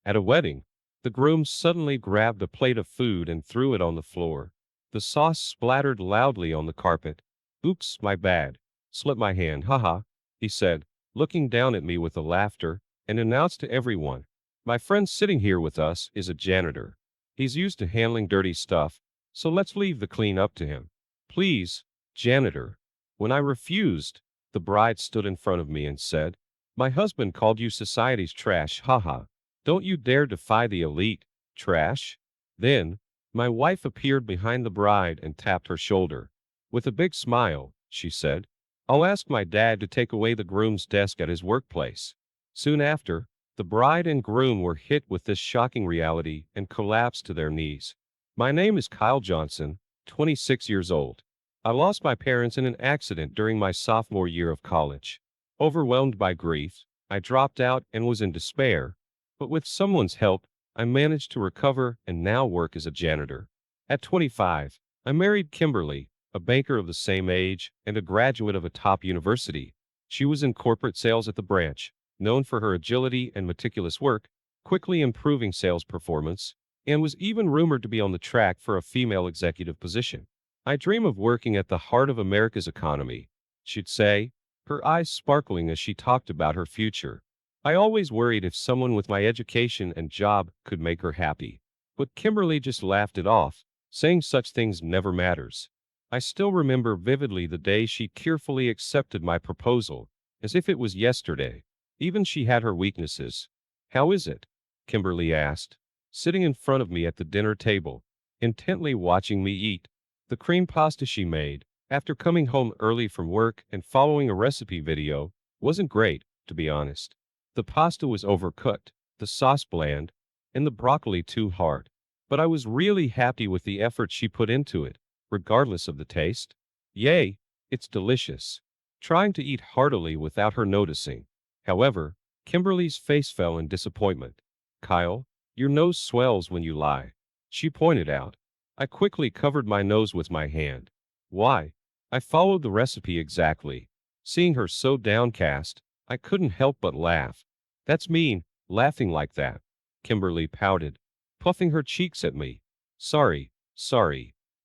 At a wedding, the groom suddenly grabbed a plate of food and threw it on the floor. The sauce splattered loudly on the carpet. Oops, my bad. Slipped my hand, haha, he said, looking down at me with a laughter, and announced to everyone, my friend sitting here with us is a janitor. He's used to handling dirty stuff, so let's leave the clean up to him. Please, janitor. When I refused, the bride stood in front of me and said, my husband called you society's trash, haha. Don't you dare defy the elite, trash. Then, my wife appeared behind the bride and tapped her shoulder. With a big smile, she said, I'll ask my dad to take away the groom's desk at his workplace. Soon after, the bride and groom were hit with this shocking reality and collapsed to their knees. My name is Kyle Johnson, 26 years old. I lost my parents in an accident during my sophomore year of college. Overwhelmed by grief, I dropped out and was in despair, but with someone's help, I managed to recover and now work as a janitor. At 25, I married Kimberly, a banker of the same age and a graduate of a top university. She was in corporate sales at the branch, known for her agility and meticulous work, quickly improving sales performance, and was even rumored to be on the track for a female executive position. I dream of working at the heart of America's economy, she'd say, her eyes sparkling as she talked about her future. I always worried if someone with my education and job could make her happy. But Kimberly just laughed it off, saying such things never matters. I still remember vividly the day she carefully accepted my proposal, as if it was yesterday. Even she had her weaknesses. How is it? Kimberly asked, sitting in front of me at the dinner table, intently watching me eat. The cream pasta she made, after coming home early from work and following a recipe video, wasn't great, to be honest. The pasta was overcooked, the sauce bland, and the broccoli too hard. But I was really happy with the effort she put into it, regardless of the taste. Yay, it's delicious. Trying to eat heartily without her noticing. However, Kimberly's face fell in disappointment. Kyle, your nose swells when you lie, she pointed out. I quickly covered my nose with my hand. Why? I followed the recipe exactly. Seeing her so downcast, I couldn't help but laugh. That's mean, laughing like that. Kimberly pouted, puffing her cheeks at me. Sorry.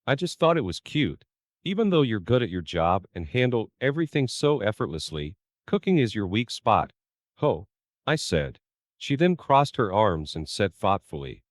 I just thought it was cute. Even though you're good at your job and handle everything so effortlessly, cooking is your weak spot. Ho, I said. She then crossed her arms and said thoughtfully,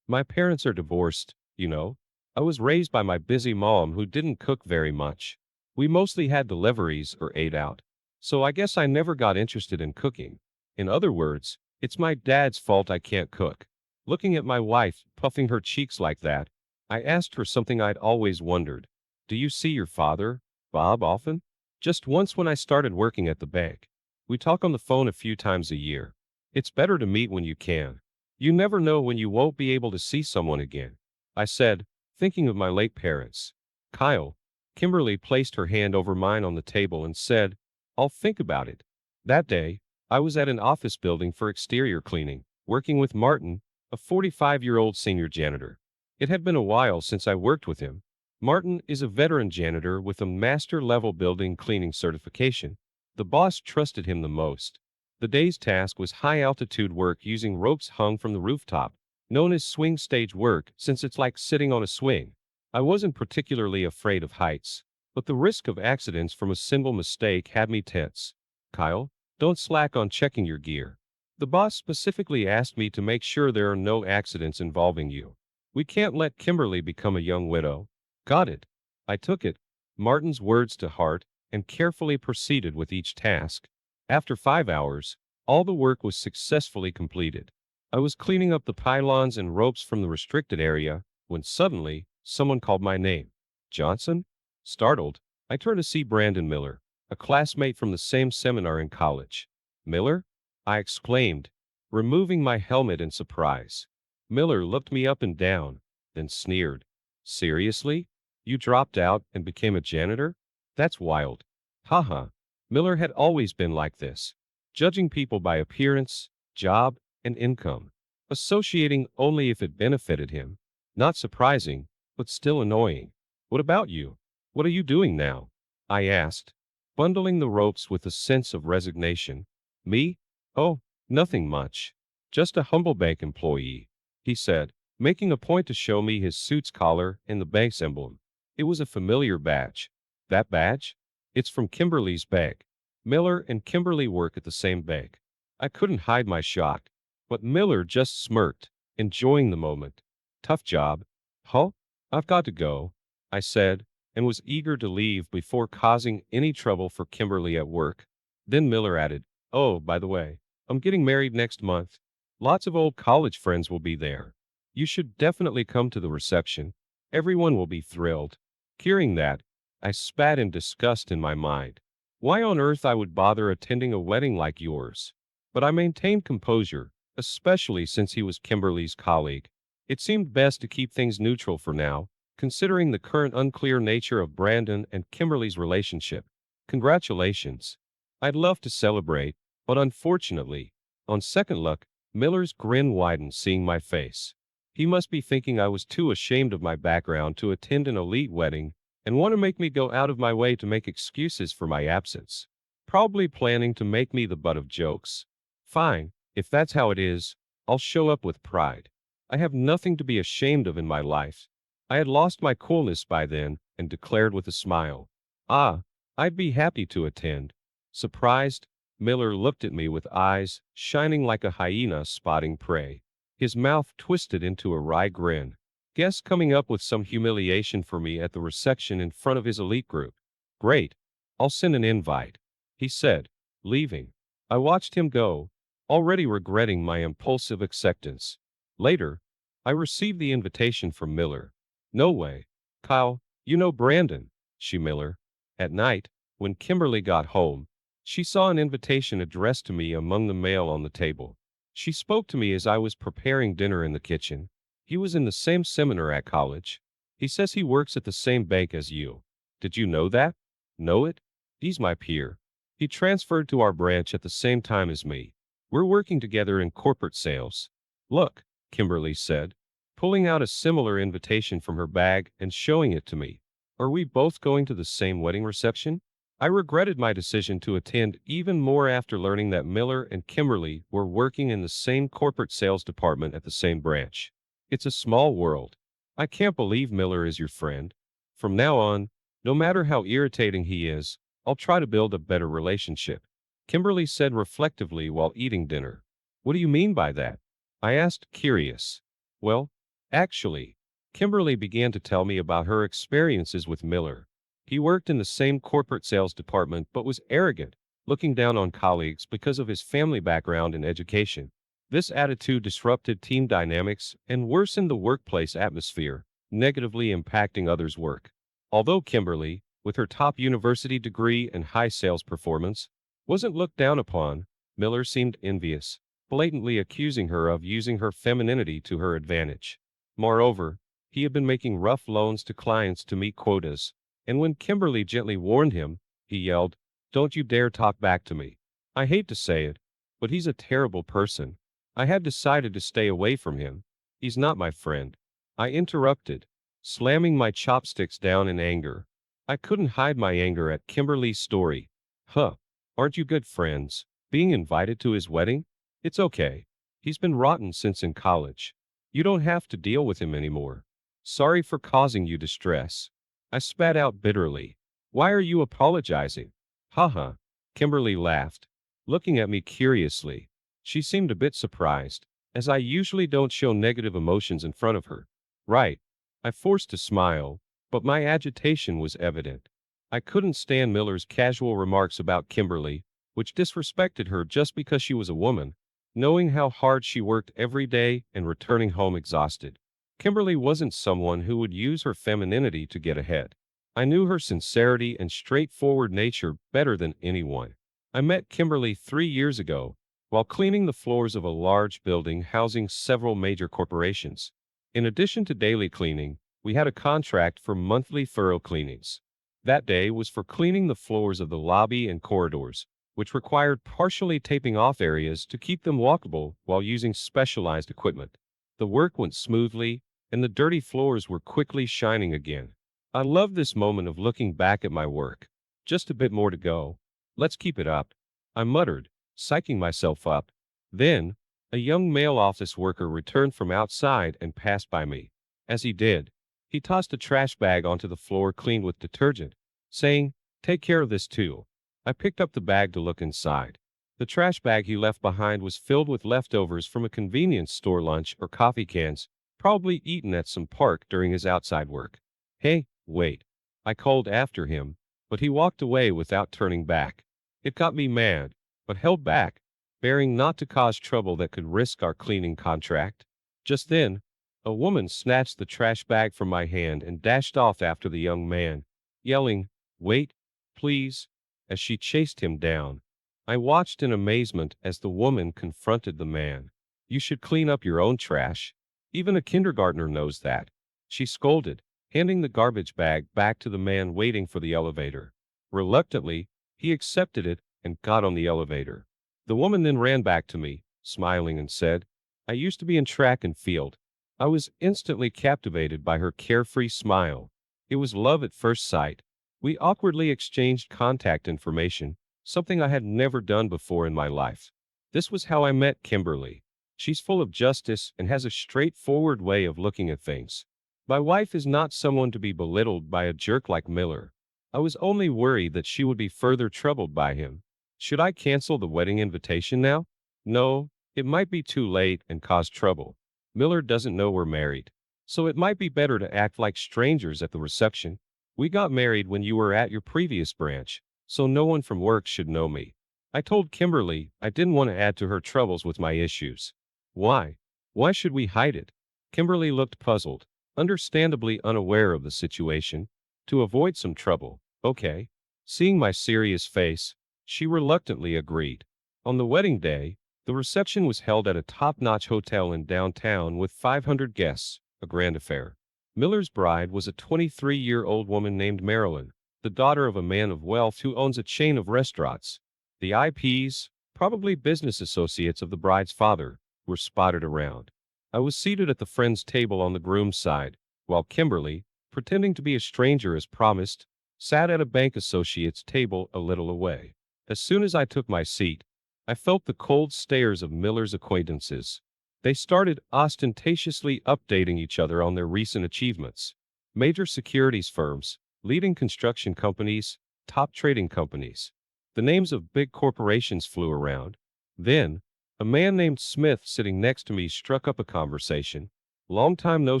my parents are divorced, I was raised by my busy mom who didn't cook very much. We mostly had deliveries or ate out. So I guess I never got interested in cooking. In other words, it's my dad's fault I can't cook. Looking at my wife, puffing her cheeks like that, I asked her something I'd always wondered. Do you see your father, Bob, often? Just once when I started working at the bank. We talk on the phone a few times a year. It's better to meet when you can. You never know when you won't be able to see someone again, I said, thinking of my late parents. Kyle, Kimberly placed her hand over mine on the table and said, I'll think about it. That day, I was at an office building for exterior cleaning, working with Martin, a 45-year-old senior janitor. It had been a while since I worked with him. Martin is a veteran janitor with a master-level building cleaning certification. The boss trusted him the most. The day's task was high-altitude work using ropes hung from the rooftop, known as swing stage work since it's like sitting on a swing. I wasn't particularly afraid of heights, but the risk of accidents from a simple mistake had me tense. Kyle, don't slack on checking your gear. The boss specifically asked me to make sure there are no accidents involving you. We can't let Kimberly become a young widow. Got it. I took it, Martin's words to heart, and carefully proceeded with each task. After 5 hours, all the work was successfully completed. I was cleaning up the pylons and ropes from the restricted area, when suddenly, someone called my name. Johnson? Startled, I turned to see Brandon Miller, a classmate from the same seminar in college. Miller? I exclaimed, removing my helmet in surprise. Miller looked me up and down, then sneered. Seriously? You dropped out and became a janitor? That's wild. Haha. Miller had always been like this, judging people by appearance, job, and income, associating only if it benefited him. Not surprising, but still annoying. What about you? What are you doing now? I asked, bundling the ropes with a sense of resignation. Me? Oh, nothing much. Just a humble bank employee, he said, making a point to show me his suit's collar and the bank's emblem. It was a familiar badge. That badge? It's from Kimberly's bank. Miller and Kimberly work at the same bank. I couldn't hide my shock, but Miller just smirked, enjoying the moment. Tough job. Huh? I've got to go, I said, and was eager to leave before causing any trouble for Kimberly at work. Then Miller added, "Oh, by the way, I'm getting married next month. Lots of old college friends will be there. You should definitely come to the reception. Everyone will be thrilled." Hearing that, I spat in disgust in my mind. Why on earth I would bother attending a wedding like yours? But I maintained composure, especially since he was Kimberly's colleague. It seemed best to keep things neutral for now, considering the current unclear nature of Brandon and Kimberly's relationship. Congratulations. I'd love to celebrate, but unfortunately, on second look, Miller's grin widened seeing my face. He must be thinking I was too ashamed of my background to attend an elite wedding and want to make me go out of my way to make excuses for my absence. Probably planning to make me the butt of jokes. Fine, if that's how it is, I'll show up with pride. I have nothing to be ashamed of in my life. I had lost my coolness by then and declared with a smile, "Ah, I'd be happy to attend." Surprised, Miller looked at me with eyes shining like a hyena spotting prey. His mouth twisted into a wry grin. Guess coming up with some humiliation for me at the reception in front of his elite group. Great. I'll send an invite, he said, leaving. I watched him go, already regretting my impulsive acceptance. Later, I received the invitation from Miller. No way. Kyle, you know Brandon, she Miller. At night, when Kimberly got home, she saw an invitation addressed to me among the mail on the table. She spoke to me as I was preparing dinner in the kitchen. He was in the same seminar at college. He says he works at the same bank as you. Did you know that? Know it? He's my peer. He transferred to our branch at the same time as me. We're working together in corporate sales. Look, Kimberly said, pulling out a similar invitation from her bag and showing it to me. Are we both going to the same wedding reception? I regretted my decision to attend even more after learning that Miller and Kimberly were working in the same corporate sales department at the same branch. It's a small world. I can't believe Miller is your friend. From now on, no matter how irritating he is, I'll try to build a better relationship, Kimberly said reflectively while eating dinner. What do you mean by that? I asked, curious. Well, actually, Kimberly began to tell me about her experiences with Miller. He worked in the same corporate sales department but was arrogant, looking down on colleagues because of his family background and education. This attitude disrupted team dynamics and worsened the workplace atmosphere, negatively impacting others' work. Although Kimberly, with her top university degree and high sales performance, wasn't looked down upon, Miller seemed envious, blatantly accusing her of using her femininity to her advantage. Moreover, he had been making rough loans to clients to meet quotas, and when Kimberly gently warned him, he yelled, "Don't you dare talk back to me." I hate to say it, but he's a terrible person. I had decided to stay away from him. He's not my friend. I interrupted, slamming my chopsticks down in anger. I couldn't hide my anger at Kimberly's story. Huh. Aren't you good friends? Being invited to his wedding? It's okay. He's been rotten since in college. You don't have to deal with him anymore. Sorry for causing you distress. I spat out bitterly. Why are you apologizing? Haha. Kimberly laughed, looking at me curiously. She seemed a bit surprised, as I usually don't show negative emotions in front of her. Right. I forced a smile, but my agitation was evident. I couldn't stand Miller's casual remarks about Kimberly, which disrespected her just because she was a woman, knowing how hard she worked every day and returning home exhausted. Kimberly wasn't someone who would use her femininity to get ahead. I knew her sincerity and straightforward nature better than anyone. I met Kimberly 3 years ago, while cleaning the floors of a large building housing several major corporations. In addition to daily cleaning, we had a contract for monthly thorough cleanings. That day was for cleaning the floors of the lobby and corridors, which required partially taping off areas to keep them walkable while using specialized equipment. The work went smoothly, and the dirty floors were quickly shining again. I love this moment of looking back at my work. Just a bit more to go. Let's keep it up, I muttered, psyching myself up. Then, A young male office worker returned from outside and passed by me. As he did, he tossed a trash bag onto the floor cleaned with detergent, saying, "Take care of this too." I picked up the bag to look inside. The trash bag he left behind was filled with leftovers from a convenience store lunch or coffee cans, probably eaten at some park during his outside work. "Hey, wait." I called after him, but he walked away without turning back. It got me mad, but held back, bearing not to cause trouble that could risk our cleaning contract. Just then, a woman snatched the trash bag from my hand and dashed off after the young man, yelling, "Wait, please," as she chased him down. I watched in amazement as the woman confronted the man. "You should clean up your own trash. Even a kindergartner knows that," she scolded, handing the garbage bag back to the man waiting for the elevator. Reluctantly, he accepted it and got on the elevator. The woman then ran back to me, smiling, and said, "I used to be in track and field." I was instantly captivated by her carefree smile. It was love at first sight. We awkwardly exchanged contact information, something I had never done before in my life. This was how I met Kimberly. She's full of justice and has a straightforward way of looking at things. My wife is not someone to be belittled by a jerk like Miller. I was only worried that she would be further troubled by him. Should I cancel the wedding invitation now? No, it might be too late and cause trouble. Miller doesn't know we're married, so it might be better to act like strangers at the reception. We got married when you were at your previous branch, so no one from work should know me. I told Kimberly I didn't want to add to her troubles with my issues. Why? Why should we hide it? Kimberly looked puzzled, understandably unaware of the situation. To avoid some trouble, okay. Seeing my serious face, she reluctantly agreed. On the wedding day, the reception was held at a top-notch hotel in downtown with 500 guests, a grand affair. Miller's bride was a 23-year-old woman named Marilyn, the daughter of a man of wealth who owns a chain of restaurants. The IPs, probably business associates of the bride's father, were spotted around. I was seated at the friend's table on the groom's side, while Kimberly, pretending to be a stranger as promised, sat at a bank associate's table a little away. As soon as I took my seat, I felt the cold stares of Miller's acquaintances. They started ostentatiously updating each other on their recent achievements. Major securities firms, leading construction companies, top trading companies. The names of big corporations flew around. Then, a man named Smith sitting next to me struck up a conversation. "Long time no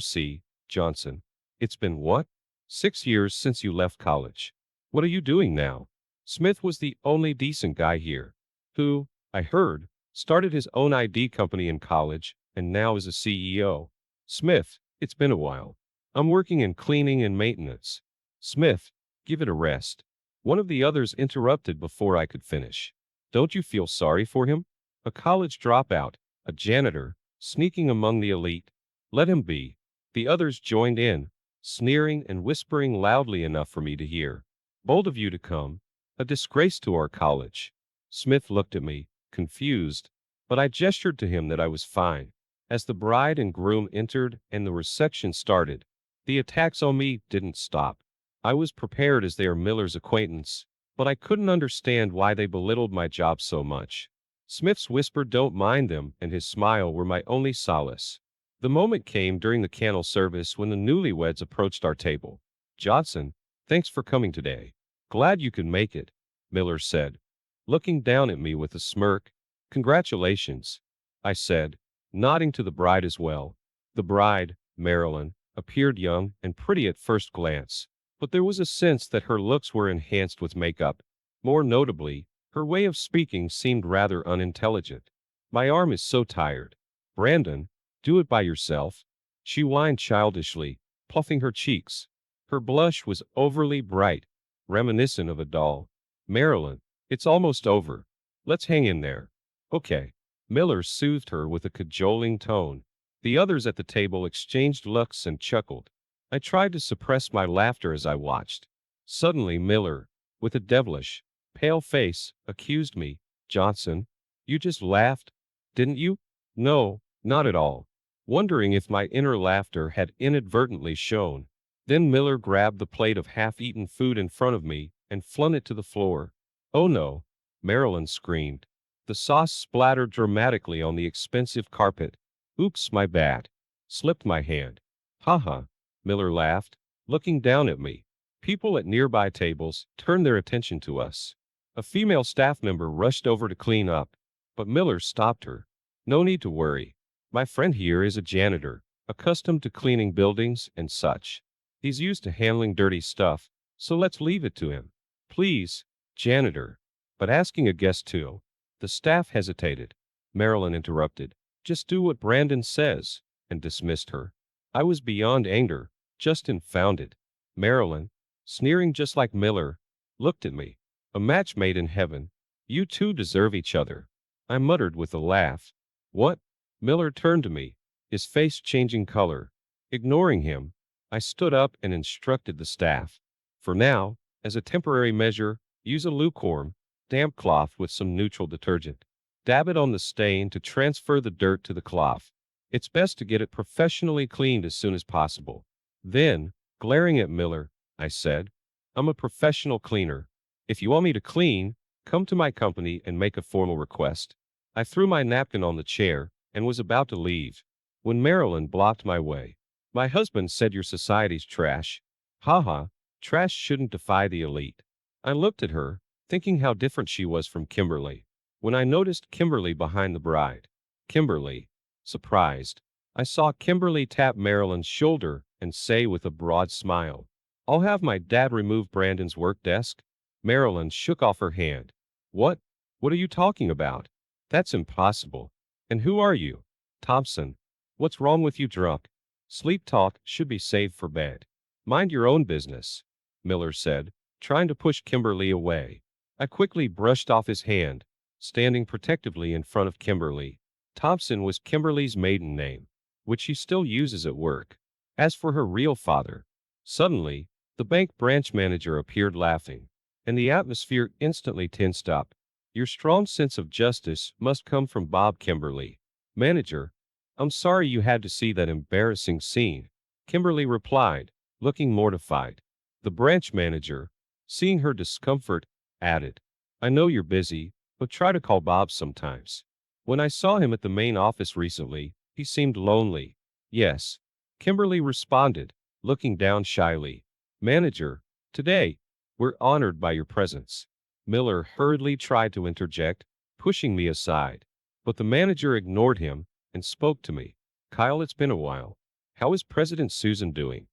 see, Johnson. It's been what? 6 years since you left college. What are you doing now?" Smith was the only decent guy here, who, I heard, started his own ID company in college and now is a CEO. "Smith, it's been a while. I'm working in cleaning and maintenance." "Smith, give it a rest." One of the others interrupted before I could finish. "Don't you feel sorry for him? A college dropout, a janitor, sneaking among the elite. Let him be." The others joined in, sneering and whispering loudly enough for me to hear. "Bold of you to come. A disgrace to our college." Smith looked at me, confused, but I gestured to him that I was fine. As the bride and groom entered and the reception started, the attacks on me didn't stop. I was prepared as they are Miller's acquaintance, but I couldn't understand why they belittled my job so much. Smith's whisper, "Don't mind them," and his smile were my only solace. The moment came during the candle service when the newlyweds approached our table. "Johnson, thanks for coming today. Glad you could make it," Miller said, looking down at me with a smirk. "Congratulations," I said, nodding to the bride as well. The bride, Marilyn, appeared young and pretty at first glance, but there was a sense that her looks were enhanced with makeup. More notably, her way of speaking seemed rather unintelligent. "My arm is so tired. Brandon, do it by yourself," she whined childishly, puffing her cheeks. Her blush was overly bright, reminiscent of a doll. "Marilyn, it's almost over. Let's hang in there." "Okay." Miller soothed her with a cajoling tone. The others at the table exchanged looks and chuckled. I tried to suppress my laughter as I watched. Suddenly Miller, with a devilish, pale face, accused me. "Johnson, you just laughed, didn't you?" "No, not at all." Wondering if my inner laughter had inadvertently shown. Then Miller grabbed the plate of half-eaten food in front of me and flung it to the floor. "Oh no," Marilyn screamed. The sauce splattered dramatically on the expensive carpet. Oops, my bad. Slipped my hand. Haha, Miller laughed, looking down at me. People at nearby tables turned their attention to us. A female staff member rushed over to clean up, but Miller stopped her. No need to worry. My friend here is a janitor, accustomed to cleaning buildings and such. He's used to handling dirty stuff, so let's leave it to him. Please, janitor. But asking a guest to. The staff hesitated. Marilyn interrupted. Just do what Brandon says, and dismissed her. I was beyond anger, just confounded. Marilyn, sneering just like Miller, looked at me. A match made in heaven. You two deserve each other. I muttered with a laugh. What? Miller turned to me, his face changing color. Ignoring him, I stood up and instructed the staff. For now, as a temporary measure, use a lukewarm, damp cloth with some neutral detergent. Dab it on the stain to transfer the dirt to the cloth. It's best to get it professionally cleaned as soon as possible. Then, glaring at Miller, I said, I'm a professional cleaner. If you want me to clean, come to my company and make a formal request. I threw my napkin on the chair and was about to leave when Marilyn blocked my way. My husband said your society's trash. Haha, trash shouldn't defy the elite. I looked at her, thinking how different she was from Kimberly, when I noticed Kimberly behind the bride. Kimberly. Surprised, I saw Kimberly tap Marilyn's shoulder and say with a broad smile, I'll have my dad remove Brandon's work desk. Marilyn shook off her hand. What? What are you talking about? That's impossible. And who are you? Thompson. What's wrong with you, drunk? Sleep talk should be saved for bed. Mind your own business, Miller said, trying to push Kimberly away. I quickly brushed off his hand, standing protectively in front of Kimberly. Thompson was Kimberly's maiden name, which she still uses at work. As for her real father, suddenly, the bank branch manager appeared laughing, and the atmosphere instantly tensed up. Your strong sense of justice must come from Bob. Kimberly. Manager, I'm sorry you had to see that embarrassing scene, Kimberly replied, looking mortified. The branch manager, seeing her discomfort, added, I know you're busy, but try to call Bob sometimes. When I saw him at the main office recently, he seemed lonely. Yes, Kimberly responded, looking down shyly. Manager, today, we're honored by your presence. Miller hurriedly tried to interject, pushing me aside, but the manager ignored him and spoke to me. Kyle, it's been a while. How is President Susan doing?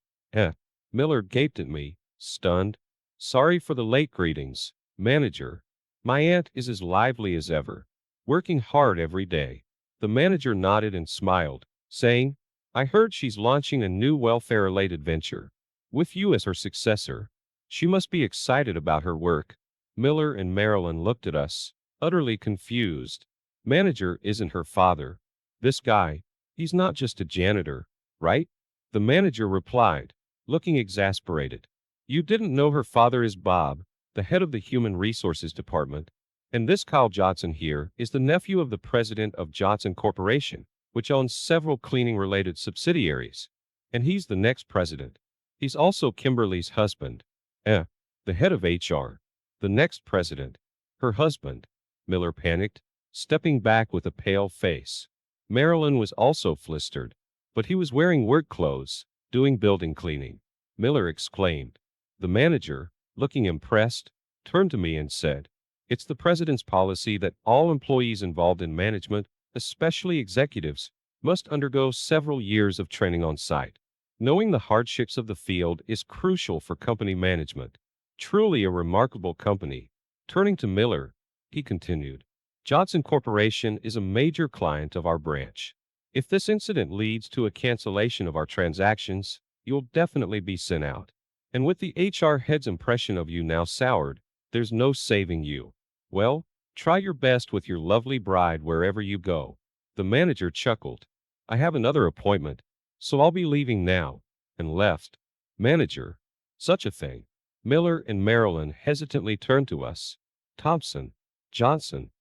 Miller gaped at me, stunned. Sorry for the late greetings, manager. My aunt is as lively as ever, working hard every day. The manager nodded and smiled, saying, I heard she's launching a new welfare-related venture. With you as her successor. She must be excited about her work. Miller and Marilyn looked at us, utterly confused. Manager isn't her father. This guy, he's not just a janitor, right? The manager replied, looking exasperated. You didn't know her father is Bob, the head of the Human Resources Department. And this Kyle Johnson here is the nephew of the president of Johnson Corporation, which owns several cleaning-related subsidiaries. And he's the next president. He's also Kimberly's husband. The head of HR. The next president. Her husband. Miller panicked, stepping back with a pale face. Marilyn was also flustered, but he was wearing work clothes, doing building cleaning. Miller exclaimed. The manager, looking impressed, turned to me and said, It's the president's policy that all employees involved in management, especially executives, must undergo several years of training on site. Knowing the hardships of the field is crucial for company management. Truly a remarkable company. Turning to Miller, he continued, Johnson Corporation is a major client of our branch. If this incident leads to a cancellation of our transactions, you'll definitely be sent out. And with the HR head's impression of you now soured, there's no saving you. Well, try your best with your lovely bride wherever you go. The manager chuckled. I have another appointment, so I'll be leaving now, and left. Manager. Such a thing. Miller and Marilyn hesitantly turned to us. Thompson. Johnson.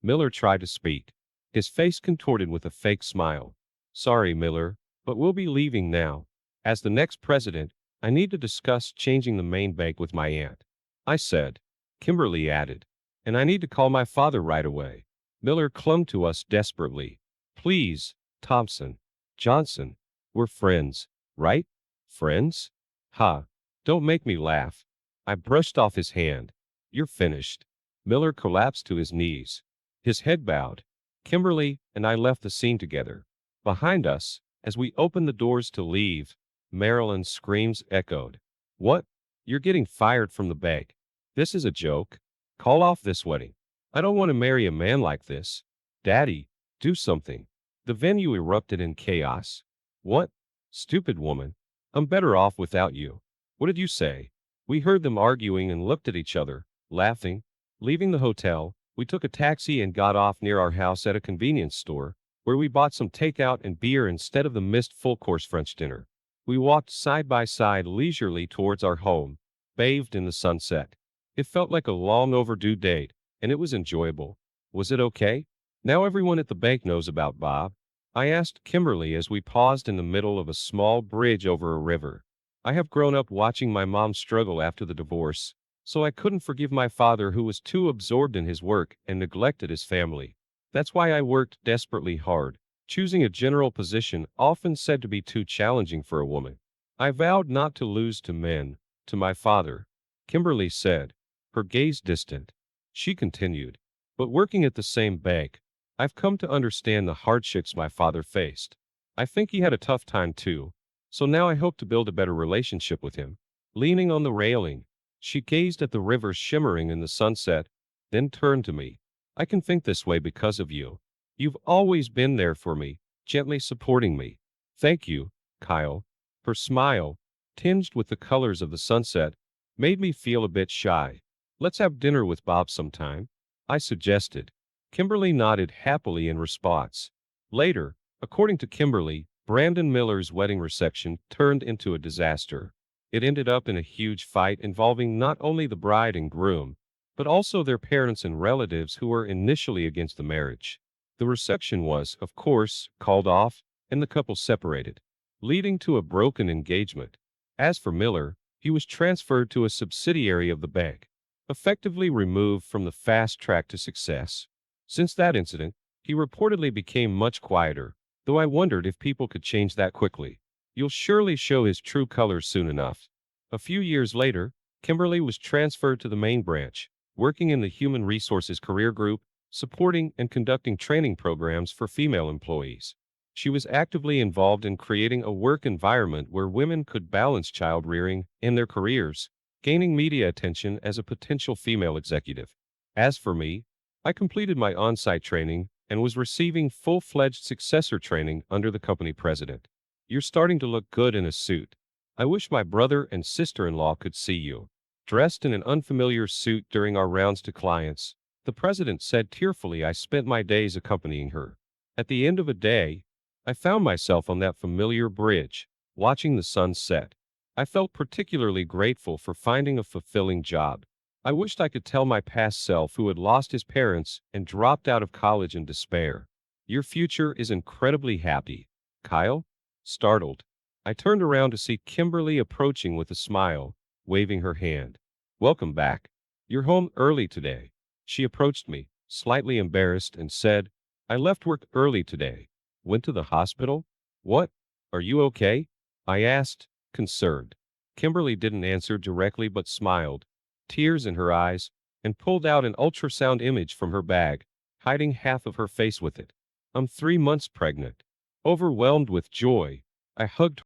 Miller tried to speak. His face contorted with a fake smile. Sorry, Miller, but we'll be leaving now. As the next president, I need to discuss changing the main bank with my aunt. I said. Kimberly added. and I need to call my father right away. Miller clung to us desperately. Please, Thompson. Johnson. We're friends, right? Friends? Ha. Don't make me laugh. I brushed off his hand. You're finished. Miller collapsed to his knees. His head bowed. Kimberly and I left the scene together. Behind us, as we opened the doors to leave, Marilyn's screams echoed. What? You're getting fired from the bank. This is a joke. Call off this wedding. I don't want to marry a man like this. Daddy, do something. The venue erupted in chaos. What? Stupid woman. I'm better off without you. What did you say? We heard them arguing and looked at each other, laughing. Leaving the hotel, we took a taxi and got off near our house at a convenience store, where we bought some takeout and beer instead of the missed full-course French dinner. We walked side by side leisurely towards our home, bathed in the sunset. It felt like a long overdue date, and it was enjoyable. Was it okay? Now everyone at the bank knows about Bob. I asked Kimberly as we paused in the middle of a small bridge over a river. I have grown up watching my mom struggle after the divorce, so I couldn't forgive my father who was too absorbed in his work and neglected his family. That's why I worked desperately hard, choosing a general position often said to be too challenging for a woman. I vowed not to lose to men, to my father. Kimberly said, her gaze distant. She continued, but working at the same bank, I've come to understand the hardships my father faced. I think he had a tough time too, so now I hope to build a better relationship with him. Leaning on the railing, she gazed at the river shimmering in the sunset, then turned to me. I can think this way because of you. You've always been there for me, gently supporting me. Thank you, Kyle. Her smile, tinged with the colors of the sunset, made me feel a bit shy. Let's have dinner with Bob sometime, I suggested. Kimberly nodded happily in response. Later, according to Kimberly, Brandon Miller's wedding reception turned into a disaster. It ended up in a huge fight involving not only the bride and groom, but also their parents and relatives who were initially against the marriage. The reception was, of course, called off, and the couple separated, leading to a broken engagement. As for Miller, he was transferred to a subsidiary of the bank, effectively removed from the fast track to success. Since that incident, he reportedly became much quieter, though I wondered if people could change that quickly. You'll surely show his true colors soon enough. A few years later, Kimberly was transferred to the main branch, working in the Human Resources Career Group, supporting and conducting training programs for female employees. She was actively involved in creating a work environment where women could balance child rearing and their careers, gaining media attention as a potential female executive. As for me, I completed my on-site training and was receiving full-fledged successor training under the company president. You're starting to look good in a suit. I wish my brother and sister-in-law could see you. Dressed in an unfamiliar suit during our rounds to clients, the president said tearfully I spent my days accompanying her. At the end of a day, I found myself on that familiar bridge, watching the sun set. I felt particularly grateful for finding a fulfilling job. I wished I could tell my past self who had lost his parents and dropped out of college in despair. Your future is incredibly happy. Kyle? Startled, I turned around to see Kimberly approaching with a smile, waving her hand. Welcome back. You're home early today. She approached me, slightly embarrassed, and said, I left work early today. Went to the hospital? What? Are you okay? I asked, concerned. Kimberly didn't answer directly but smiled, tears in her eyes, and pulled out an ultrasound image from her bag, hiding half of her face with it. I'm 3 months pregnant. Overwhelmed with joy, I hugged